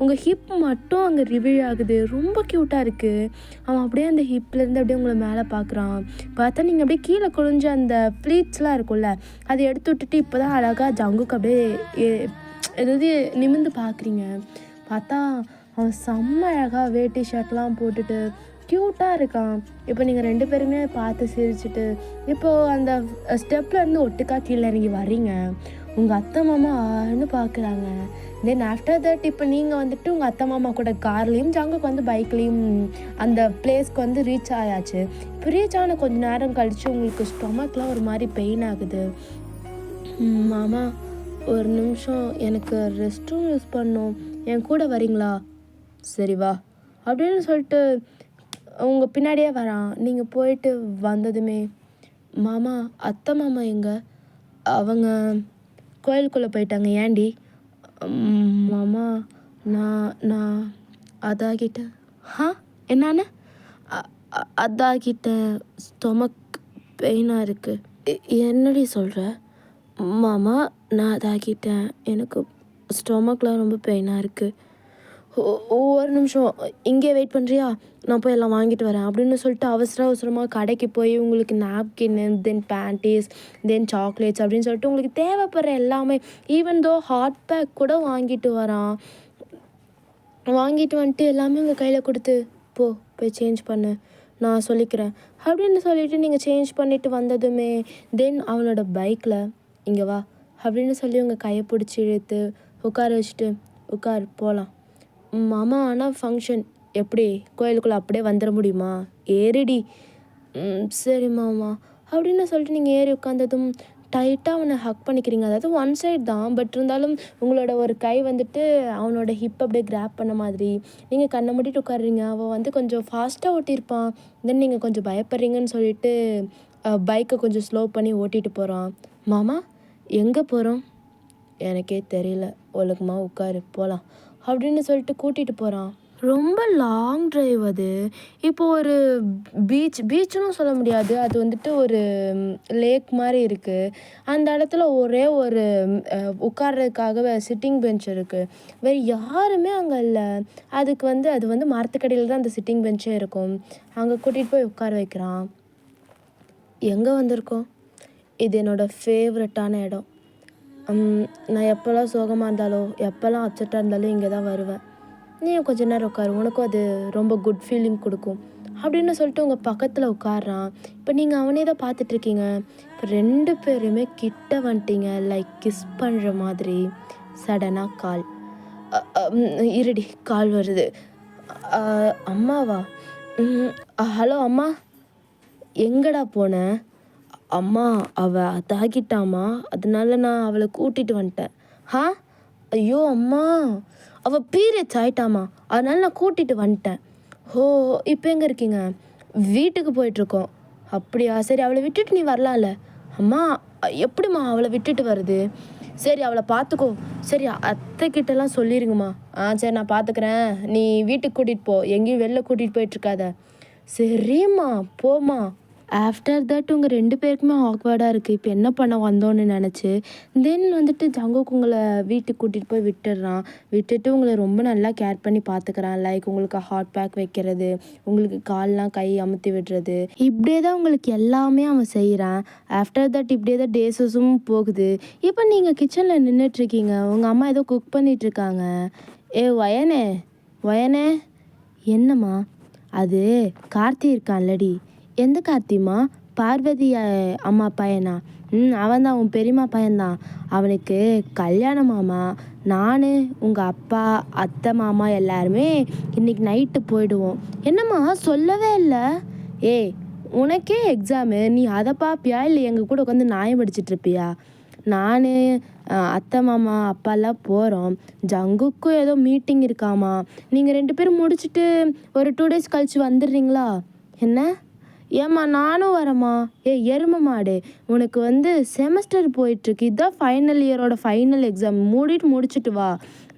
A: உங்கள் ஹிப் மட்டும் அங்கே ரிவீல் ஆகுது, ரொம்ப க்யூட்டாக இருக்குது. அவன் அப்படியே அந்த ஹிப்லேருந்து அப்படியே உங்களை மேலே பார்க்குறான். பார்த்தா நீங்கள் அப்படியே கீழே குளிஞ்ச அந்த ப்ளீட்ஸ்லாம் இருக்கும்ல, அதை எடுத்து விட்டுட்டு இப்போ தான் அழகாக ஜங்குக்கு அப்படியே ஏதாவது நிமிர்ந்து பார்க்குறீங்க. பார்த்தா அவன் செம்ம அழகாக வேட்டி ஷர்ட்லாம் போட்டுட்டு க்யூட்டாக இருக்கான். இப்போ நீங்கள் 2 பேருமே பார்த்து சிரிச்சுட்டு இப்போது அந்த ஸ்டெப்லேருந்து ஒட்டுக்கா கீழே இறங்கி வரீங்க. உங்கள் அத்தை மாமா ஆன்னு பார்க்குறாங்க. தென் ஆஃப்டர் தட் இப்போ நீங்கள் வந்துட்டு உங்கள் அத்தை மாமா கூட கார்லேயும் ஜங்குக்கு வந்து பைக்லேயும் அந்த பிளேஸ்க்கு வந்து ரீச் ஆயாச்சு. இப்போ ரீச் ஆன கொஞ்சம் நேரம் கழித்து உங்களுக்கு ஸ்டொமக்லாம் ஒரு மாதிரி பெயின் ஆகுது. மாமா ஒரு நிமிஷம் எனக்கு ரெஸ்ட் ரூம் யூஸ் பண்ணோம், என் கூட வரீங்களா? சரி வா அப்படின்னு சொல்லிட்டு அவங்க பின்னாடியே வரான். நீங்கள் போயிட்டு வந்ததுமே, மாமா அத்தை மாமா எங்கே? அவங்க கோயிலுக்குள்ளே போயிட்டாங்க. ஏண்டி? மாமா நான் அதாகிட்டேன். என்னான்னு? அதாகிட்டேன். ஸ்டொமக் பெயினாக இருக்குது. என்னடி சொல்கிற? மாமா, நான் அதாகிட்டேன். எனக்கு ஸ்டொமக்லாம் ரொம்ப பெயினாக இருக்குது. ஒரு நிமிஷம் இங்கே வெயிட் பண்ணுறியா? நான் போய் எல்லாம் வாங்கிட்டு வரேன் அப்படின்னு சொல்லிட்டு அவசரமாக கடைக்கு போய் உங்களுக்கு நாப்கின்னு, தென் பேண்டீஸ், தென் சாக்லேட்ஸ் அப்படின்னு சொல்லிட்டு உங்களுக்கு தேவைப்படுற எல்லாமே, ஈவன் தோ ஹாட் பேக் கூட வாங்கிட்டு வரான். வாங்கிட்டு வந்துட்டு எல்லாமே உங்கள் கையில் கொடுத்து, போய் சேஞ்ச் பண்ணு, நான் சொல்லிக்கிறேன் அப்படின்னு சொல்லிவிட்டு நீங்கள் சேஞ்ச் பண்ணிவிட்டு வந்ததுமே தென் அவனோட பைக்கில் இங்கே வா அப்படின்னு சொல்லி உங்கள் கையை பிடிச்சி இழுத்து உட்கார வச்சுட்டு, உட்கார் போகலாம். மாமா, ஆனால் ஃபங்க்ஷன் எப்படி கோயிலுக்குள்ளே அப்படியே வந்துட முடியுமா? ஏறிடி. சரி மாமா அப்படின்னு சொல்லிட்டு நீங்கள் ஏறி உட்காந்ததும் டைட்டாக அவனை ஹக் பண்ணிக்கிறீங்க. அதாவது ஒன் சைட் தான், பட் இருந்தாலும் உங்களோட ஒரு கை வந்துட்டு அவனோட ஹிப் அப்படியே கிராப் பண்ண மாதிரி நீங்கள் கண்ணை மூடிட்டு உட்காடுறீங்க. அவன் வந்து கொஞ்சம் ஃபாஸ்ட்டாக ஓட்டியிருப்பான். தென் நீங்கள் கொஞ்சம் பயப்படுறீங்கன்னு சொல்லிட்டு பைக்கை கொஞ்சம் ஸ்லோ பண்ணி ஓட்டிகிட்டு போகிறான். மாமா, எங்கே போகிறோம்? எனக்கே தெரியல, ஒழுக்கமா உட்காரு போகலாம் அப்படின்னு சொல்லிட்டு கூட்டிகிட்டு போகிறான். ரொம்ப லாங் ட்ரைவ் அது. இப்போ ஒரு பீச்சுன்னு சொல்ல முடியாது, அது வந்துட்டு ஒரு லேக் மாதிரி இருக்குது. அந்த இடத்துல ஒரே ஒரு உட்கார்றதுக்காக சிட்டிங் பெஞ்ச் இருக்குது. வேறு யாருமே அங்கே இல்லை. அதுக்கு வந்து அது வந்து மரத்துக்கடியில் தான் அந்த சிட்டிங் பெஞ்சே இருக்கும். அங்கே கூட்டிகிட்டு போய் உட்கார வைக்கிறான். எங்கே வந்திருக்கோம்? இது என்னோடய ஃபேவரட்டான இடம். நான் எப்போல்லாம் சோகமாக இருந்தாலோ, எப்போல்லாம் அப்செட்டாக இருந்தாலும் இங்கே தான் வருவேன். நீயும் கொஞ்ச நேரம் உட்காரு, உனக்கும் அது ரொம்ப குட் ஃபீலிங் கொடுக்கும் அப்படின்னு சொல்லிட்டு உங்கள் பக்கத்தில் உட்காடுறான். இப்போ நீங்கள் அவனே தான் பார்த்துட்ருக்கீங்க. இப்போ 2 பேருமே கிட்ட வந்துட்டீங்க, லைக் கிஸ் பண்ணுற மாதிரி. சடனாக கால். இருடி, கால் வருது. அம்மாவா? ஹலோ அம்மா, எங்கடா போன? அம்மா, அவள் அதாகிட்டாம்மா, அதனால நான் அவளை கூட்டிகிட்டு வந்துட்டேன். ஐயோ அம்மா, அவள் பீரியட்ஸ் ஆகிட்டாம்மா, அதனால நான் கூட்டிகிட்டு வந்துட்டேன். இப்போ எங்கே இருக்கீங்க? வீட்டுக்கு போயிட்டுருக்கோம். அப்படியா, சரி அவளை விட்டுட்டு நீ வரலாம்ல? அம்மா, எப்படிம்மா அவளை விட்டுட்டு வருது? சரி அவளை பார்த்துக்கோ. சரி அத்தைக்கிட்டலாம் சொல்லிடுங்கம்மா. சரி நான் பார்த்துக்கிறேன், நீ வீட்டுக்கு கூட்டிகிட்டு போ, எங்கேயும் வெளில கூட்டிகிட்டு போயிட்டுருக்காத. சரிம்மா, போம்மா. ஆஃப்டர் தட் உங்கள் 2 பேருக்குமே ஆக்வர்டாக இருக்குது. இப்போ என்ன பண்ண வந்தோன்னு நினச்சி தென் வந்துட்டு ஜங்குக் உங்களை வீட்டுக்கு கூட்டிகிட்டு போய் விட்டுட்டு உங்களை ரொம்ப நல்லா கேர் பண்ணி பார்த்துக்கிறான். லைக் உங்களுக்கு ஹாட் பேக் வைக்கிறது, உங்களுக்கு கால்லாம் கை அமுத்தி விடுறது, இப்படியே தான் உங்களுக்கு எல்லாமே அவன் செய்கிறான். ஆஃப்டர் தட் இப்படியே தான் டேஸஸும் போகுது. இப்போ நீங்கள் கிச்சனில் நின்றுட்டுருக்கீங்க, உங்கள் அம்மா ஏதோ குக் பண்ணிகிட்ருக்காங்க. வயனே என்னம்மா? அது கார்த்தி இருக்கான்லடி. எந்த கார்த்திமா? பார்வதி அம்மா பையனா? அவன் தான், உன் பெரியம்மா பையன்தான். அவனுக்கு கல்யாணமாமா. நான், உங்கள் அப்பா, அத்தை, மாமா எல்லாருமே இன்றைக்கி நைட்டு போயிடுவோம். என்னம்மா சொல்லவே இல்லை? உனக்கே எக்ஸாமு, நீ அதை பார்ப்பியா இல்லை எங்கள் கூட உட்காந்து நியாயம் படிச்சிட்ருப்பியா? நான், அத்தை, மாமா, அப்பாலாம் போகிறோம். ஜங்குக்கும் ஏதோ மீட்டிங் இருக்காமா. நீங்கள் 2 பேரும் முடிச்சுட்டு ஒரு 2 days கழிச்சு வந்துடுறீங்களா? என்ன? ஏம்மா நானும் வரேம்மா. எருமை மாடு, உனக்கு வந்து செமஸ்டர் போயிட்டுருக்கு, இதுதான் ஃபைனல் இயரோட ஃபைனல் எக்ஸாம், முடிச்சுட்டு வா.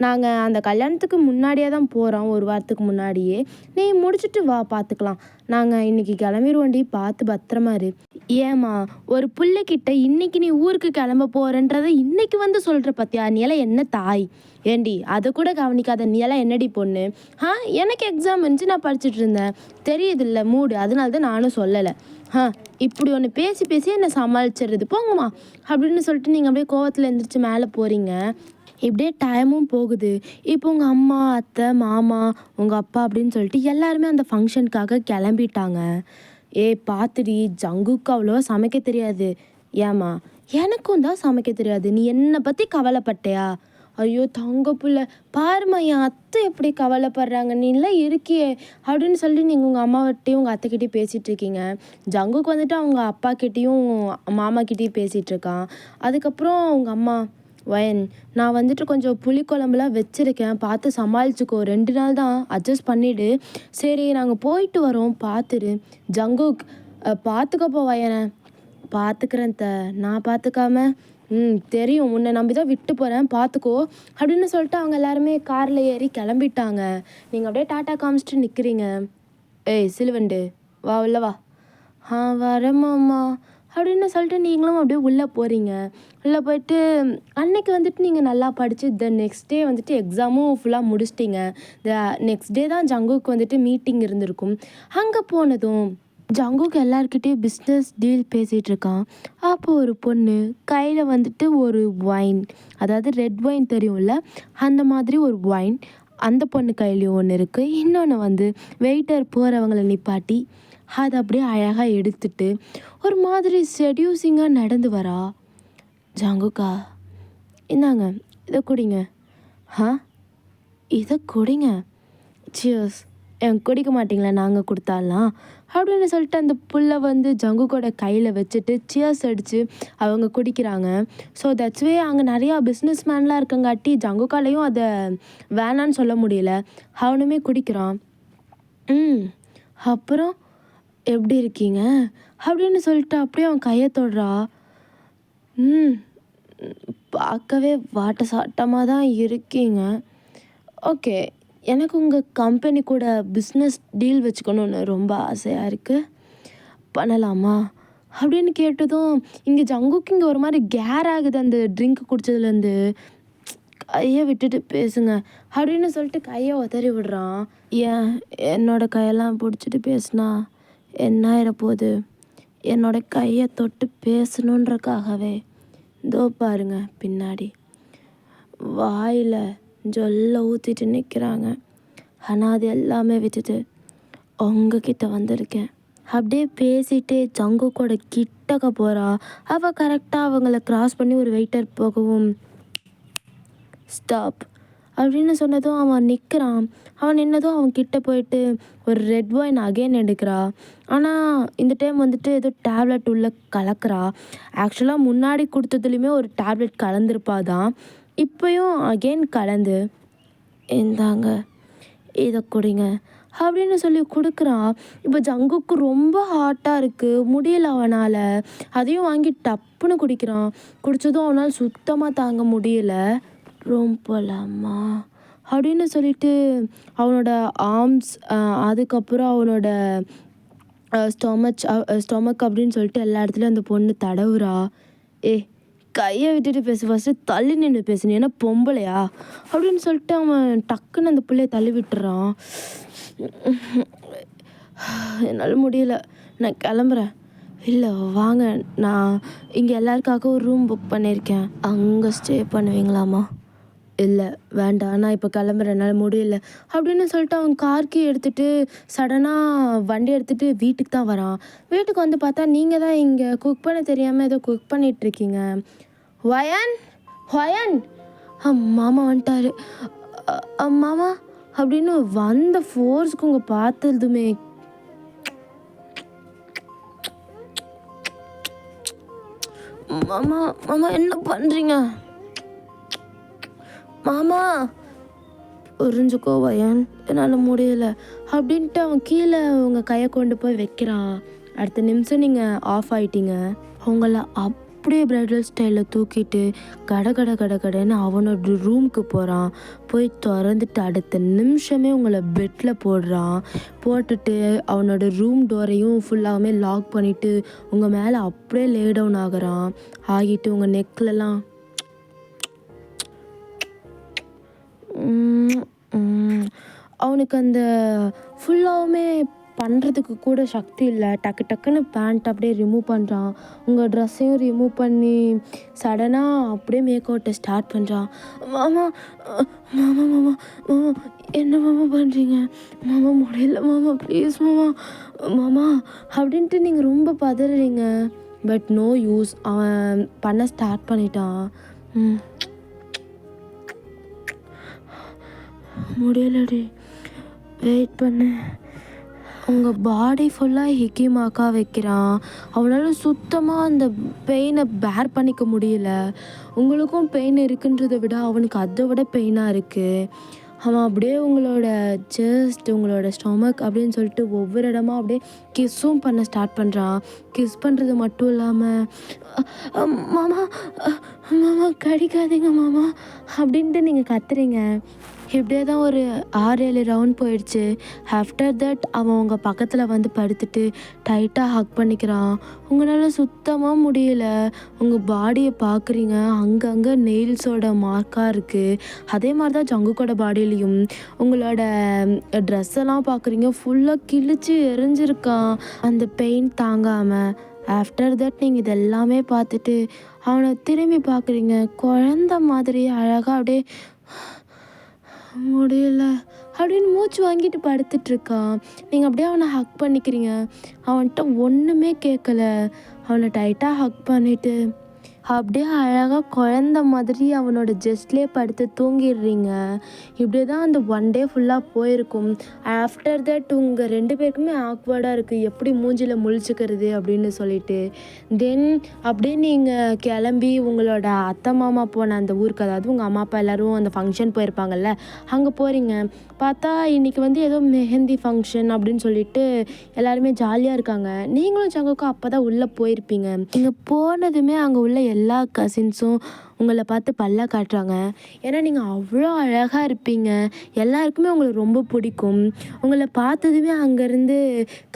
A: நாங்கள் அந்த கல்யாணத்துக்கு முன்னாடியே தான் போகிறோம், ஒரு வாரத்துக்கு முன்னாடியே. நீ முடிச்சுட்டு வா, பார்த்துக்கலாம். நாங்கள் இன்றைக்கி கிளம்பிடுவோண்டி, பார்த்து பத்திரமா இரு. ஏம்மா, ஒரு பிள்ளைக்கிட்ட இன்றைக்கி நீ ஊருக்கு கிளம்ப போகிறன்றதை இன்றைக்கி வந்து சொல்கிற பார்த்தியா? நீ எல்லாம் என்ன தாய்? ஏண்டி அதை கூட கவனிக்காத நீ எல்லாம் என்னடி பொண்ணு? எனக்கு எக்ஸாம் இருந்துச்சு, நான் படிச்சுட்டு இருந்தேன், தெரியுதில்ல மூடு, அதனால தான் நானும் சொல்லலை. இப்படி ஒன்று பேசி என்னை சமாளிச்சிடுறது, போங்கம்மா அப்படின்னு சொல்லிட்டு நீங்கள் அப்படியே கோவத்தில் எழுந்திரிச்சு மேலே போகிறீங்க. இப்படியே டைமும் போகுது. இப்போ உங்கள் அம்மா, அத்தை, மாமா, உங்கள் அப்பா அப்படின்னு சொல்லிட்டு எல்லாருமே அந்த ஃபங்க்ஷனுக்காக கிளம்பிட்டாங்க. பார்த்துடி, ஜங்குக்கு அவ்வளோவா சமைக்க தெரியாது. ஏம்மா, எனக்கும் தான் சமைக்க தெரியாது, நீ என்னை பற்றி கவலைப்பட்டியா? ஐயோ தங்க புள்ள, பாரும்மா என் அத்தை எப்படி கவலைப்படுறாங்க, நீலாம் இருக்கியே அப்படின்னு சொல்லி நீங்கள் உங்கள் அம்மாவட்டையும் உங்கள் அத்தைக்கிட்டையும் பேசிகிட்டு இருக்கீங்க. ஜங்குக்கு வந்துட்டு அவங்க அப்பாக்கிட்டேயும் மாமாக்கிட்டேயும் பேசிகிட்ருக்கான். அதுக்கப்புறம் உங்கள் அம்மா, நான் வந்துட்டு கொஞ்சம் புளிக்குழம்புலாம் வச்சுருக்கேன், பார்த்து சமாளிச்சுக்கோ, 2 நாள் தான், அட்ஜஸ்ட் பண்ணிவிடு. சரி நாங்கள் போயிட்டு வரோம், பார்த்துரு. ஜங்குக், பார்த்துக்கப்போ வயனை. பார்த்துக்கிறேன் நான் பார்த்துக்காம தெரியும், உன்னை நம்பி தான் விட்டு போகிறேன், பார்த்துக்கோ அப்படின்னு சொல்லிட்டு அவங்க எல்லாருமே காரில் ஏறி கிளம்பிட்டாங்க. நீங்கள் அப்படியே டாட்டா காமிச்சிட்டு நிற்கிறீங்க. சிலுவண்டு வா உள்ள வா. வரேன் மாமா அப்படின்னு சொல்லிட்டு நீங்களும் அப்படியே உள்ளே போகிறீங்க. உள்ளே போயிட்டு அன்னைக்கு வந்துட்டு நீங்கள் நல்லா படித்து நெக்ஸ்ட் டே வந்துட்டு எக்ஸாமும் ஃபுல்லாக முடிச்சிட்டிங்க. நெக்ஸ்ட் டே தான் ஜங்குக்கு வந்துட்டு மீட்டிங் இருந்திருக்கும். அங்கே போனதும் ஜங்குக்கு எல்லாருக்கிட்டேயும் பிஸ்னஸ் டீல் பேசிகிட்டு இருக்கான். அப்போது ஒரு பொண்ணு கையில் வந்துட்டு ஒரு ஒயின், அதாவது ரெட் ஒயின் தெரியும்ல, அந்த மாதிரி ஒரு ஒயின் அந்த பொண்ணு கையிலையும் ஒன்று இருக்குது. இன்னொன்று வந்து வெயிட்டர் போகிறவங்கள நிப்பாட்டி அதை அப்படியே அழகாக எடுத்துட்டு ஒரு மாதிரி செடியூசிங்காக நடந்து வரா. ஜங்குக்கா, இந்தாங்க இதை குடிங்க. இதை குடிங்க. சியர்ஸ். குடிக்க மாட்டிங்களா நாங்கள் கொடுத்தாலாம் அப்படின்னு சொல்லிட்டு அந்த புல்லை வந்து ஜங்குக்கோட கையில் வச்சுட்டு சியர்ஸ் அடித்து அவங்க குடிக்கிறாங்க. ஸோ தட்ஸ் வே அங்கே நிறையா பிஸ்னஸ் மேன்லாம் இருக்கங்காட்டி ஜங்குக்காலையும் அதை வேணான்னு சொல்ல முடியல. அவனுமே குடிக்கிறான். அப்புறம் எப்படி இருக்கீங்க அப்படின்னு சொல்லிட்டு அப்படியே அவன் கையை தொடுறா. பார்க்கவே வாட்ட சாட்டமாக தான் இருக்கீங்க. ஓகே, எனக்கு உங்கள் கம்பெனி கூட பிஸ்னஸ் டீல் வச்சுக்கணுன்னு ரொம்ப ஆசையாக இருக்குது, பண்ணலாமா அப்படின்னு கேட்டதும் இங்கே ஜங்குக்கு இங்கே ஒரு மாதிரி கேர் ஆகுது அந்த ட்ரிங்க் குடித்ததுலேருந்து. கையை விட்டுட்டு பேசுங்க அப்படின்னு சொல்லிட்டு கையை உதறி விடுறான். ஏன் என்னோட கையெல்லாம் பிடிச்சிட்டு பேசுனா என்ன ஆயிடப்போகுது? என்னோட கையை தொட்டு பேசணுன்றக்காகவே இதோ பாருங்க பின்னாடி வாயில் ஜொல்ல ஊற்றிட்டு நிற்கிறாங்க. ஆனால் அது எல்லாமே விட்டுட்டு உங்ககிட்ட வந்திருக்கேன். அப்படியே பேசிகிட்டே ஜங்குக்கோட கிட்டக்க போகிறா. அவள் கரெக்டாக அவங்கள கிராஸ் பண்ணி ஒரு வெயிட்டர் போகவும் ஸ்டாப் அப்படின்னு சொன்னதும் அவன் நிற்கிறான். அவன் நின்னதும் அவன் கிட்ட போயிட்டு ஒரு ரெட் ஒயின் அகெயின் எடுக்கிறா. ஆனால் இந்த டைம் வந்துட்டு ஏதோ டேப்லெட் உள்ள கலக்கிறா. ஆக்சுவலாக முன்னாடி கொடுத்ததுலேயுமே ஒரு டேப்லெட் கலந்துருப்பா தான். இப்போயும் அகெயின் கலந்து இந்தாங்க இதை குடிங்க அப்படின்னு சொல்லி கொடுக்குறான். இப்போ ஜங்குக்கு ரொம்ப ஹாட்டாக இருக்குது, முடியல அவனால். அதையும் வாங்கி டப்புன்னு குடிக்கிறான். குடித்ததும் அவனால் சுத்தமாக தாங்க முடியல. ரூம் போகலாமா அப்படின்னு சொல்லிட்டு அவனோட ஆர்ம்ஸ், அதுக்கப்புறம் அவனோட ஸ்டொமக் அப்படின்னு சொல்லிட்டு எல்லா இடத்துலையும் அந்த பொண்ணு தடவுறா. கையை விட்டுட்டு பேசு, ஃபஸ்ட்டு தள்ளி நின்று பேசு, நீ என்ன பொம்பளையா அப்படின்னு சொல்லிட்டு அவன் டக்குன்னு அந்த பிள்ளைய தள்ளி விட்டுறான். என்னால் முடியல, நான் கிளம்புறேன். இல்லை வாங்க, நான் இங்கே எல்லாருக்காக ஒரு ரூம் புக் பண்ணியிருக்கேன், அங்கே ஸ்டே பண்ணுவீங்களாமா? இல்லை வேண்டாம், நான் இப்போ கிளம்புறேன், என்னால் முடியல அப்படின்னு சொல்லிட்டு அவன் கார்க்கி எடுத்துகிட்டு சடனாக வண்டி எடுத்துகிட்டு வீட்டுக்கு தான் வரான். வீட்டுக்கு வந்து பார்த்தா நீங்கள் தான் இங்கே குக் பண்ண தெரியாமல் ஏதோ குக் பண்ணிகிட்ருக்கீங்க. ஹொயன் மாமா வந்துட்டாரு. மாமா அப்படின்னு வந்த ஃபோர்ஸுக்கு உங்கள் பார்த்ததுமே மாமா மாமா என்ன பண்ணுறீங்க மாமா? புரிஞ்சுக்கோ வயன், என்னால் முடியலை அப்படின்ட்டு அவன் கீழே உங்கள் கையை கொண்டு போய் வைக்கிறான். அடுத்த நிமிஷம் நீங்கள் ஆஃப் ஆகிட்டீங்க. அவங்கள அப்படியே பிரைடல் ஸ்டைலில் தூக்கிட்டு கடன்னு அவனோட ரூமுக்கு போகிறான். போய் திறந்துட்டு அடுத்த நிமிஷமே உங்களை பெட்டில் போடுறான். போட்டுட்டு அவனோட ரூம் டோரையும் ஃபுல்லாகவே லாக் பண்ணிவிட்டு உங்கள் மேலே அப்படியே லே டவுன் ஆகிறான். ஆகிட்டு உங்கள் நெக்லெலாம் அவனுக்கு அந்த ஃபுல்லாகவுமே பண்ணுறதுக்கு கூட சக்தி இல்லை. டக்குன்னு பேண்ட் அப்படியே ரிமூவ் பண்ணுறான். உங்கள் ட்ரெஸ்ஸையும் ரிமூவ் பண்ணி சடனாக அப்படியே மேக் அவுட்டை ஸ்டார்ட் பண்ணுறான். மாமா மாமா மாமா மாமா என்ன மாமா பண்ணுறீங்க? மாமா முடியல மாமா, ப்ளீஸ் மாமா மாமா அப்படின்ட்டு நீங்கள் ரொம்ப பதறீங்க. பட் நோ யூஸ், அவன் பண்ண ஸ்டார்ட் பண்ணிட்டான். முடியலடி, வெயிட் பண்ணு. உங்கள் பாடி ஃபுல்லாக ஹிக்கிமாக்கா வைக்கிறான். அவனால் சுத்தமாக அந்த பெயினை பேர் பண்ணிக்க முடியல. உங்களுக்கும் பெயின் இருக்குன்றதை விட அவனுக்கு அதை விட பெயினாக இருக்குது. அவன் அப்படியே உங்களோட செஸ்ட், உங்களோட ஸ்டொமக் அப்படின்னு சொல்லிட்டு ஒவ்வொரு இடமா அப்படியே கிஸ்ஸும் பண்ண ஸ்டார்ட் பண்ணுறான். கிஸ் பண்ணுறது மட்டும் இல்லாமல் மாமா மாமா கடிக்காதீங்க மாமா அப்படின்ட்டு நீங்கள் கத்துறீங்க. இப்படியே தான் ஒரு 6-7 ரவுண்ட் போயிடுச்சு. ஆஃப்டர் தட் அவன் உங்கள் பக்கத்தில் வந்து படுத்துட்டு டைட்டாக ஹக் பண்ணிக்கிறான். உங்களால் சுத்தமாக முடியல. உங்கள் பாடியை பார்க்குறீங்க, அங்கங்கே நெயில்ஸோட மார்க்காக இருக்குது. அதே மாதிரி தான் ஜங்குக்கோட பாடியிலையும் உங்களோட ட்ரெஸ்ஸெல்லாம் பார்க்குறீங்க, ஃபுல்லாக கிழிச்சு எரிஞ்சிருக்கான் அந்த பெயின் தாங்காமல். ஆஃப்டர் தட் நீங்கள் இதெல்லாமே பார்த்துட்டு அவனை திரும்பி பார்க்குறீங்க. குழந்த மாதிரி அழகாக அப்படியே முடியல அப்படின்னு மூச்சு வாங்கிட்டு படுத்துட்ருக்கான். நீங்கள் அப்படியே அவனை ஹக் பண்ணிக்கிறீங்க. அவன்கிட்ட ஒன்றுமே கேட்கல. அவனை டைட்டாக ஹக் பண்ணிவிட்டு அப்படியே அழகாக குழந்த மாதிரி அவனோட ஜஸ்ட்லேயே படுத்து தூங்கிடுறீங்க. இப்படியே தான் அந்த ஒன் டே ஃபுல்லாக போயிருக்கும். ஆஃப்டர் தட் உங்கள் 2 பேருக்குமே ஆக்வர்டாக இருக்குது, எப்படி மூஞ்சில் முழிச்சுக்கிறது அப்படின்னு சொல்லிட்டு. தென் அப்படியே நீங்கள் கிளம்பி உங்களோட அத்தை மாமா போன அந்த ஊருக்கு, அதாவது உங்கள் அம்மா அப்பா எல்லோரும் அந்த ஃபங்க்ஷன் போயிருப்பாங்கல்ல, அங்கே போகிறீங்க. பார்த்தா இன்றைக்கி வந்து ஏதோ மெஹந்தி ஃபங்க்ஷன் அப்படின்னு சொல்லிட்டு எல்லாருமே ஜாலியாக இருக்காங்க. நீங்களும் ஜங்குக்கும் அப்போ தான் உள்ளே போயிருப்பீங்க. நீங்கள் போனதுமே அங்கே உள்ள எல்லா கசின்ஸும் உங்களை பார்த்து பல்ல காட்டுறாங்க. ஏன்னா நீங்கள் அவ்வளோ அழகாக இருப்பீங்க. எல்லாருக்குமே உங்களை ரொம்ப பிடிக்கும். உங்களை பார்த்ததுமே அங்கேருந்து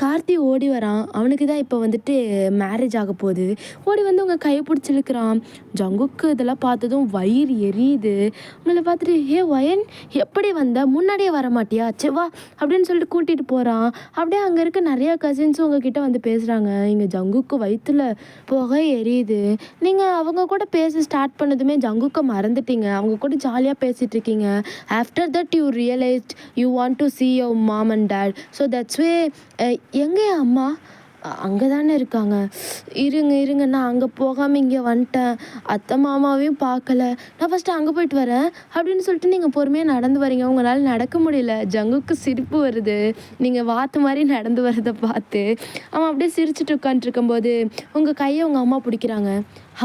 A: கார்த்தி ஓடி வரான். அவனுக்கு தான் இப்போ வந்துட்டு மேரேஜ் ஆக போகுது. ஓடி வந்து உங்கள் கையை பிடிச்சிருக்கிறான். ஜங்குக்கு இதெல்லாம் பார்த்ததும் வயிறு எரியுது. உங்களை பார்த்துட்டு, ஏ வயன் எப்படி வந்த, முன்னாடியே வர மாட்டியா, செவ்வா அப்படின்னு சொல்லிட்டு கூட்டிகிட்டு போகிறான். அப்படியே அங்கே இருக்க நிறையா கசின்ஸும் உங்ககிட்ட வந்து பேசுகிறாங்க. இங்கே ஜங்குக்கு வயிற்றுல புகை எரியுது. நீங்கள் அவங்க கூட பேச ஸ்டார்ட் பண்ணதுமே ஜங்குக்கை மறந்துட்டீங்க. அவங்க கூட ஜாலியாக பேசிகிட்டு இருக்கீங்க. After that you realised you want to see your mom and dad. So that's way எங்கே அம்மா அங்கே தானே இருக்காங்க, இருங்க நான் அங்கே போகாமல் இங்கே வந்துட்டேன், அத்தை மாமாவையும் பார்க்கல, நான் ஃபஸ்ட்டு அங்கே போயிட்டு வரேன் அப்படின்னு சொல்லிட்டு நீங்கள் பொறுமையாக நடந்து வரீங்க. உங்களால் நடக்க முடியல. ஜங்குக்கு சிரிப்பு வருது. நீங்கள் வாத்து மாதிரி நடந்து வரதை பார்த்து அவன் அப்படியே சிரிச்சுட்டு உட்காந்துருக்கும்போது உங்கள் கையை உங்கள் அம்மா பிடிக்கிறாங்க.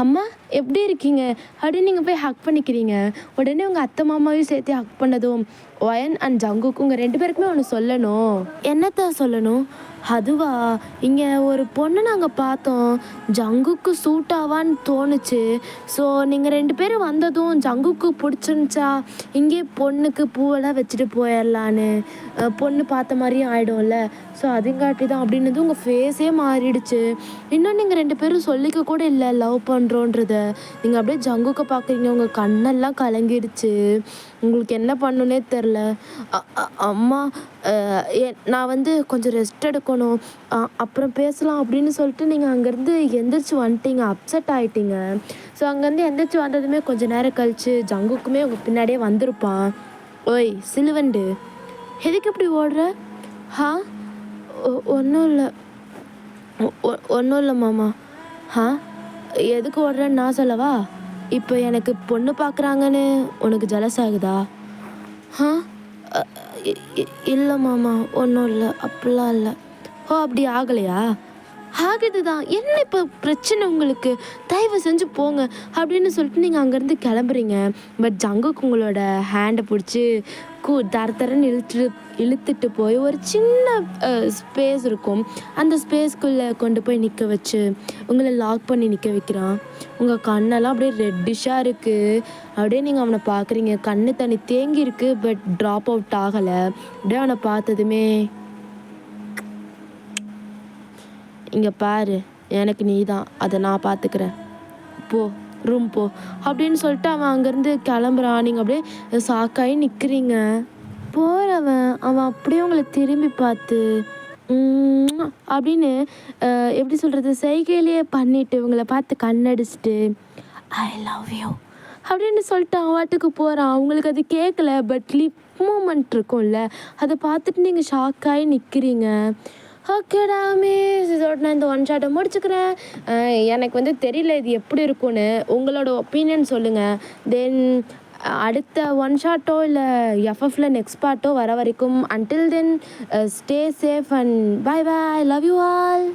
A: அம்மா எப்படி இருக்கீங்க அப்படின்னு நீங்கள் போய் ஹக் பண்ணிக்கிறீங்க. உடனே உங்கள் அத்தை மாமாவையும் சேர்த்து ஹக் பண்ணதும் ஒயன் அண்ட் ஜங்குக்கு உங்கள் 2 பேருக்குமே ஒன்று சொல்லணும். என்னத்த சொல்லணும்? அதுவா, இங்கே ஒரு பொண்ணு நாங்கள் பார்த்தோம், ஜங்குக்கு சூட் ஆவான்னு தோணுச்சு. ஸோ நீங்கள் 2 பேரும் வந்ததும் ஜங்குக்கு பிடிச்சிருந்துச்சா, இங்கே பொண்ணுக்கு பூவெல்லாம் வச்சுட்டு போயிடலான்னு, பொண்ணு பார்த்த மாதிரியும் ஆகிடும்ல, ஸோ அதுங்காட்டி தான் அப்படின்னது உங்கள் ஃபேஸே மாறிடுச்சு. இன்னும் நீங்கள் 2 பேரும் சொல்லிக்க கூட இல்லை லவ் பண்ணுறோன்றத. நீங்கள் அப்படியே ஜங்குக்கை பார்க்குறீங்க, உங்கள் கண்ணெல்லாம் கலங்கிடுச்சு. உங்களுக்கு என்ன பண்ணுன்னே தெரில. அம்மா நான் வந்து கொஞ்சம் ரெஸ்ட் எடுக்கணும், அப்புறம் பேசலாம் அப்படின்னு சொல்லிட்டு நீங்கள் அங்கேருந்து எந்திரிச்சு வந்துட்டீங்க. அப்செட் ஆகிட்டீங்க. ஸோ அங்கேருந்து எந்திரிச்சு வந்ததுமே கொஞ்சம் நேரம் கழித்து ஜங்குக்குமே உங்கள் பின்னாடியே வந்திருப்பான். ஓய் சிலுவண்டு, எதுக்கு இப்படி ஓடுற? ஒன்றும் இல்லை ஒன்றும் இல்லை மாமா. எதுக்கு ஓடுறேன்னு நான் சொல்லவா? இப்போ எனக்கு பொண்ணு பார்க்குறாங்கன்னு உனக்கு ஜலஸ் ஆகுதா? இல்லை மாமா, ஒன்றும் இல்லை, அப்படிலாம் இல்லை. அப்படி ஆகலையா? ஆகுது தான். என்ன இப்போ பிரச்சனை உங்களுக்கு? தயவு செஞ்சு போங்க அப்படின்னு சொல்லிட்டு நீங்கள் அங்கேருந்து கிளம்புறீங்க. பட் ஜங்குக்கு உங்களோட ஹேண்டை பிடிச்சி தரன்னு இழுத்துட்டு போய் ஒரு சின்ன ஸ்பேஸ் இருக்கும். அந்த ஸ்பேஸ்க்குள்ளே கொண்டு போய் நிற்க வச்சு உங்களை லாக் பண்ணி நிற்க வைக்கிறான். உங்கள் கண்ணெல்லாம் அப்படியே ரெட்டிஷாக இருக்குது. அப்படியே நீங்கள் அவனை பார்க்குறீங்க. கண்ணு தண்ணி தேங்கி இருக்குது, பட் ட்ராப் அவுட் ஆகலை. அப்படியே அவனை பார்த்ததுமே, இங்கே பாரு, எனக்கு நீ தான், அதை நான் பார்த்துக்கிறேன், போ ரூம் போ அப்படின்னு சொல்லிட்டு அவன் அங்கேருந்து கிளம்புறான். நீங்கள் அப்படியே சாக்காகி நிற்கிறீங்க. போகிறவன் அவன் அப்படியே உங்களை திரும்பி பார்த்து அப்படின்னு எப்படி சொல்கிறது, செய்கையிலேயே பண்ணிவிட்டு உங்களை பார்த்து கண்ணடிச்சிட்டு ஐ லவ் யூ அப்படின்னு சொல்லிட்டு அவன் வாட்டுக்கு போகிறான். அவங்களுக்கு அது கேட்கல, பட் லிப் மூமெண்ட் இருக்கும்ல, அதை பார்த்துட்டு நீங்கள் ஷாக்காகி நிற்கிறீங்க. ஓகேடா மிஸ், இதோட நான் இந்த ஒன் ஷாட்டை முடிச்சுக்கிறேன். எனக்கு வந்து தெரியல இது எப்படி இருக்கும்னு, உங்களோட ஒப்பீனியன் சொல்லுங்கள். தென் அடுத்த ஒன் ஷாட்டோ இல்லை எஃப்எஃப்ல நெக்ஸ்ட் பார்ட்டோ வர வரைக்கும், until then stay safe and bye bye, love you all.